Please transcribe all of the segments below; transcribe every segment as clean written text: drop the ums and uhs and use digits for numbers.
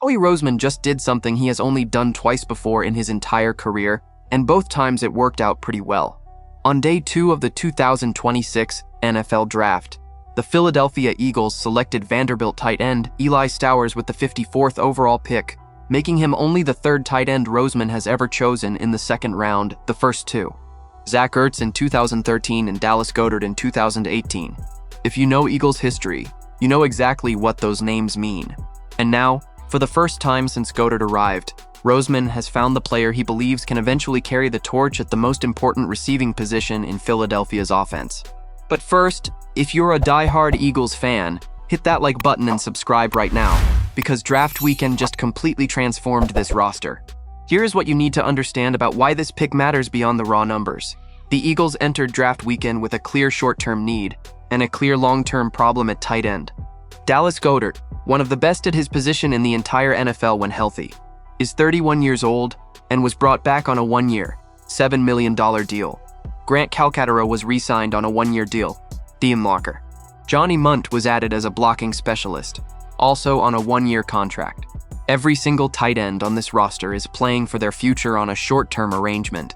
Howie Roseman just did something he has only done twice before in his entire career, and both times it worked out pretty well. On day 2 of the 2026 NFL Draft, the Philadelphia Eagles selected Vanderbilt tight end Eli Stowers with the 54th overall pick, making him only the third tight end Roseman has ever chosen in the second round, the first two. Zach Ertz in 2013 and Dallas Goedert in 2018. If you know Eagles history, you know exactly what those names mean. And now, for the first time since Goedert arrived, Roseman has found the player he believes can eventually carry the torch at the most important receiving position in Philadelphia's offense. But first, if you're a die-hard Eagles fan, hit that like button and subscribe right now, because draft weekend just completely transformed this roster. Here's what you need to understand about why this pick matters beyond the raw numbers. The Eagles entered draft weekend with a clear short-term need and a clear long-term problem at tight end. Dallas Goedert, one of the best at his position in the entire NFL when healthy, is 31 years old and was brought back on a one-year, $7 million deal. Grant Calcaterra was re-signed on a one-year deal. Dean Locker. Johnny Munt was added as a blocking specialist, also on a one-year contract. Every single tight end on this roster is playing for their future on a short-term arrangement.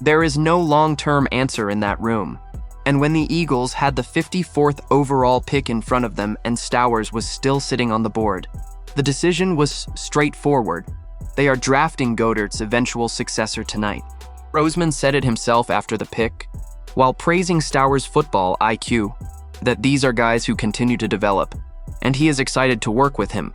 There is no long-term answer in that room. And when the Eagles had the 54th overall pick in front of them and Stowers was still sitting on the board, the decision was straightforward. They are drafting Goedert's eventual successor tonight. Roseman said it himself after the pick, while praising Stowers' football IQ, that these are guys who continue to develop, and he is excited to work with him,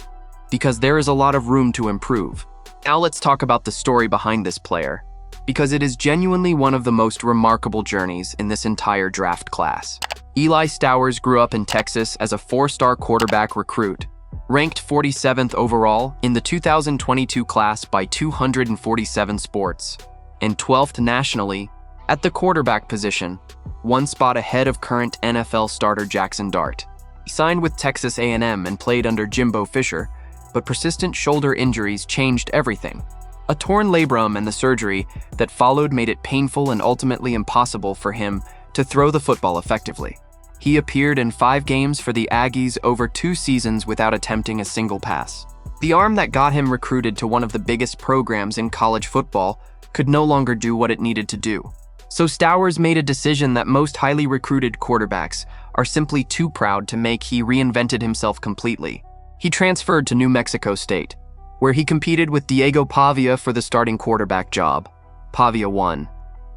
because there is a lot of room to improve. Now let's talk about the story behind this player, because it is genuinely one of the most remarkable journeys in this entire draft class. Eli Stowers grew up in Texas as a 4-star quarterback recruit, ranked 47th overall in the 2022 class by 247 Sports, and 12th nationally at the quarterback position, one spot ahead of current NFL starter Jackson Dart. He signed with Texas A&M and played under Jimbo Fisher, but persistent shoulder injuries changed everything. A torn labrum and the surgery that followed made it painful and ultimately impossible for him to throw the football effectively. He appeared in 5 games for the Aggies over 2 seasons without attempting a single pass. The arm that got him recruited to one of the biggest programs in college football could no longer do what it needed to do. So Stowers made a decision that most highly recruited quarterbacks are simply too proud to make. He reinvented himself completely. He transferred to New Mexico State, where he competed with Diego Pavia for the starting quarterback job. Pavia won.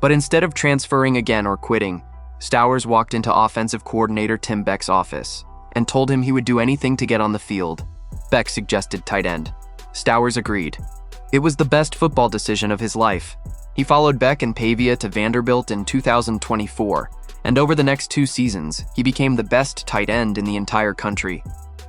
But instead of transferring again or quitting, Stowers walked into offensive coordinator Tim Beck's office and told him he would do anything to get on the field. Beck suggested tight end. Stowers agreed. It was the best football decision of his life. He followed Beck and Pavia to Vanderbilt in 2024, and over the next 2 seasons, he became the best tight end in the entire country.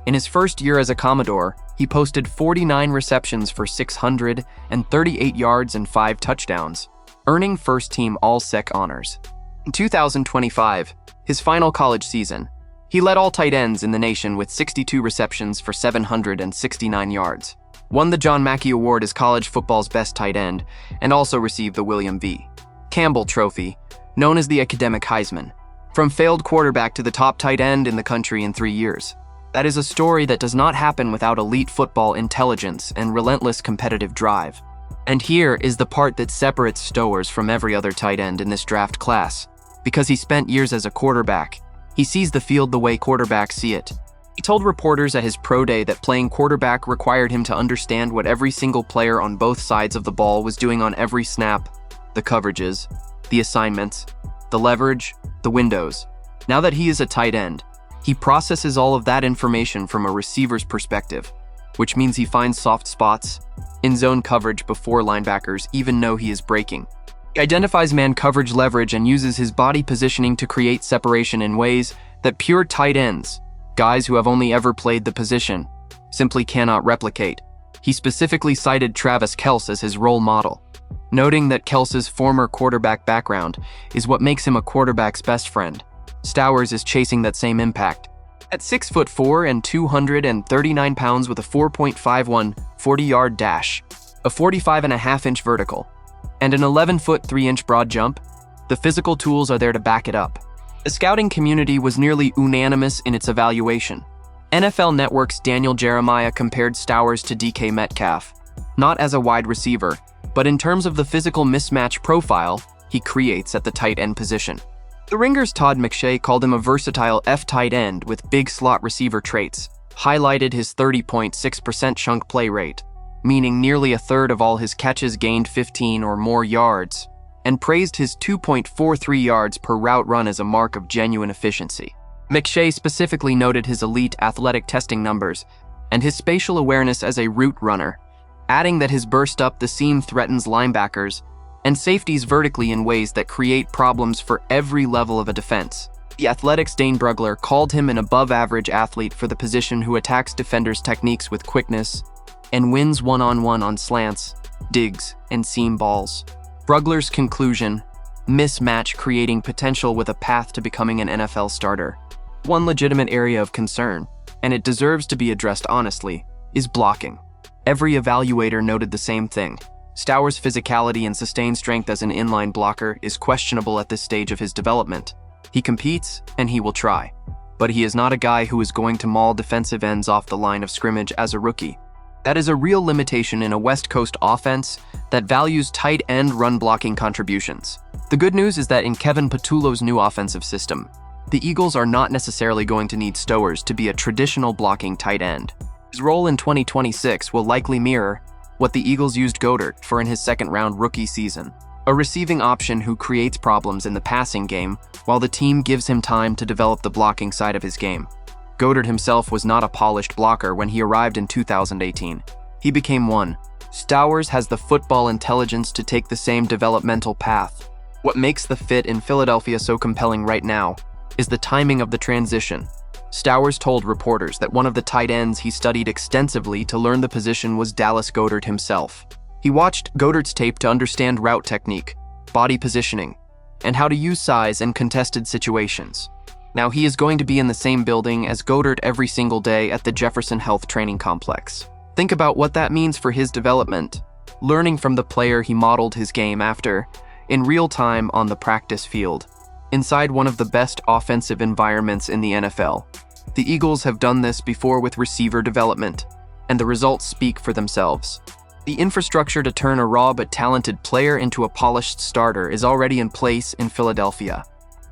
In his first year as a Commodore, he posted 49 receptions for 638 yards and 5 touchdowns, earning first-team All-Sec honors. In 2025, his final college season, he led all tight ends in the nation with 62 receptions for 769 yards, won the John Mackey Award as college football's best tight end, and also received the William V. Campbell Trophy, known as the Academic Heisman, from failed quarterback to the top tight end in the country in 3 years. That is a story that does not happen without elite football intelligence and relentless competitive drive. And here is the part that separates Stowers from every other tight end in this draft class. Because he spent years as a quarterback, he sees the field the way quarterbacks see it. He told reporters at his pro day that playing quarterback required him to understand what every single player on both sides of the ball was doing on every snap, the coverages, the assignments, the leverage, the windows. Now that he is a tight end, he processes all of that information from a receiver's perspective, which means he finds soft spots in zone coverage before linebackers even know he is breaking. He identifies man coverage leverage and uses his body positioning to create separation in ways that pure tight ends, guys who have only ever played the position, simply cannot replicate. He specifically cited Travis Kelce as his role model, noting that Kelce's former quarterback background is what makes him a quarterback's best friend. Stowers is chasing that same impact. At 6'4" and 239 pounds with a 4.51 40-yard dash, a 45.5-inch vertical, and an 11-foot 3-inch broad jump, the physical tools are there to back it up. The scouting community was nearly unanimous in its evaluation. NFL Network's Daniel Jeremiah compared Stowers to DK Metcalf, not as a wide receiver, but in terms of the physical mismatch profile he creates at the tight end position. The Ringer's Todd McShay called him a versatile F-tight end with big slot receiver traits, highlighted his 30.6% chunk play rate, meaning nearly a third of all his catches gained 15 or more yards, and praised his 2.43 yards per route run as a mark of genuine efficiency. McShay specifically noted his elite athletic testing numbers and his spatial awareness as a route runner, adding that his burst up the seam threatens linebackers and safeties vertically in ways that create problems for every level of a defense. The Athletics' Dane Brugler called him an above-average athlete for the position who attacks defenders' techniques with quickness and wins one-on-one on slants, digs, and seam balls. Brugler's conclusion: mismatch creating potential with a path to becoming an NFL starter. One legitimate area of concern, and it deserves to be addressed honestly, is blocking. Every evaluator noted the same thing. Stowers' physicality and sustained strength as an inline blocker is questionable at this stage of his development. He competes, and he will try. But he is not a guy who is going to maul defensive ends off the line of scrimmage as a rookie. That is a real limitation in a West Coast offense that values tight end run blocking contributions. The good news is that in Kevin Patullo's new offensive system, the Eagles are not necessarily going to need Stowers to be a traditional blocking tight end. His role in 2026 will likely mirror what the Eagles used Goedert for in his second-round rookie season, a receiving option who creates problems in the passing game while the team gives him time to develop the blocking side of his game. Goedert himself was not a polished blocker when he arrived in 2018. He became one. Stowers has the football intelligence to take the same developmental path. What makes the fit in Philadelphia so compelling right now is the timing of the transition. Stowers told reporters that one of the tight ends he studied extensively to learn the position was Dallas Goedert himself. He watched Goedert's tape to understand route technique, body positioning, and how to use size in contested situations. Now he is going to be in the same building as Goedert every single day at the Jefferson Health Training Complex. Think about what that means for his development, learning from the player he modeled his game after, in real time on the practice field, inside one of the best offensive environments in the NFL. The Eagles have done this before with receiver development, and the results speak for themselves. The infrastructure to turn a raw but talented player into a polished starter is already in place in Philadelphia.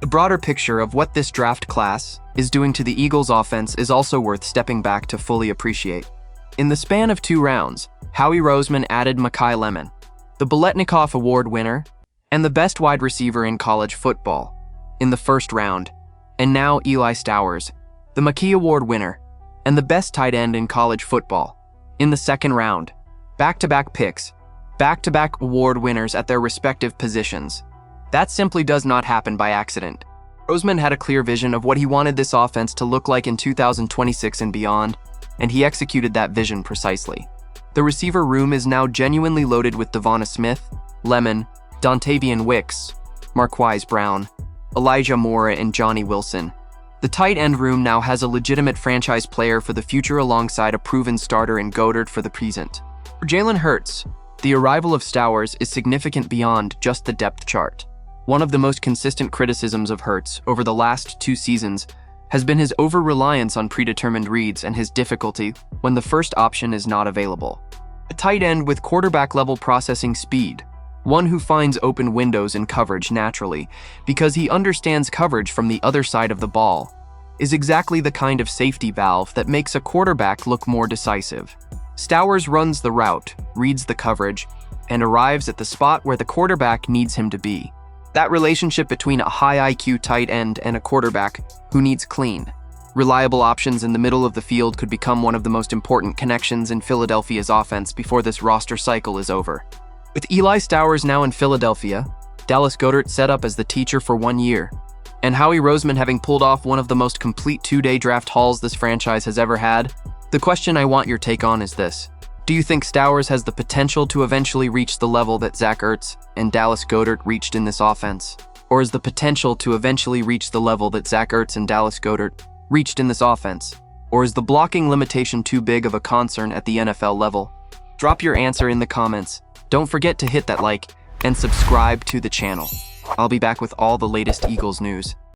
The broader picture of what this draft class is doing to the Eagles' offense is also worth stepping back to fully appreciate. In the span of 2 rounds, Howie Roseman added Mekhi Lemon, the Biletnikoff Award winner, and the best wide receiver in college football, in the first round, and now Eli Stowers, the Mackey Award winner, and the best tight end in college football, in the second round. Back-to-back picks, back-to-back award winners at their respective positions. That simply does not happen by accident. Roseman had a clear vision of what he wanted this offense to look like in 2026 and beyond, and he executed that vision precisely. The receiver room is now genuinely loaded with Devonta Smith, Lemon, Dontavian Wicks, Marquise Brown, Elijah Moore, and Johnny Wilson. The tight end room now has a legitimate franchise player for the future alongside a proven starter in Goedert for the present. For Jalen Hurts, the arrival of Stowers is significant beyond just the depth chart. One of the most consistent criticisms of Hurts over the last 2 seasons has been his over-reliance on predetermined reads and his difficulty when the first option is not available. A tight end with quarterback-level processing speed, one who finds open windows in coverage naturally because he understands coverage from the other side of the ball, is exactly the kind of safety valve that makes a quarterback look more decisive. Stowers runs the route, reads the coverage, and arrives at the spot where the quarterback needs him to be. That relationship between a high IQ tight end and a quarterback who needs clean, reliable options in the middle of the field could become one of the most important connections in Philadelphia's offense before this roster cycle is over. With Eli Stowers now in Philadelphia, Dallas Goedert set up as the teacher for 1 year, and Howie Roseman having pulled off one of the most complete 2-day draft hauls this franchise has ever had, the question I want your take on is this. Do you think Stowers has the potential to eventually reach the level that Zach Ertz and Dallas Goedert reached in this offense? Or is the potential to eventually reach the level that Zach Ertz and Dallas Goedert reached in this offense? Or is the blocking limitation too big of a concern at the NFL level? Drop your answer in the comments. Don't forget to hit that like and subscribe to the channel. I'll be back with all the latest Eagles news.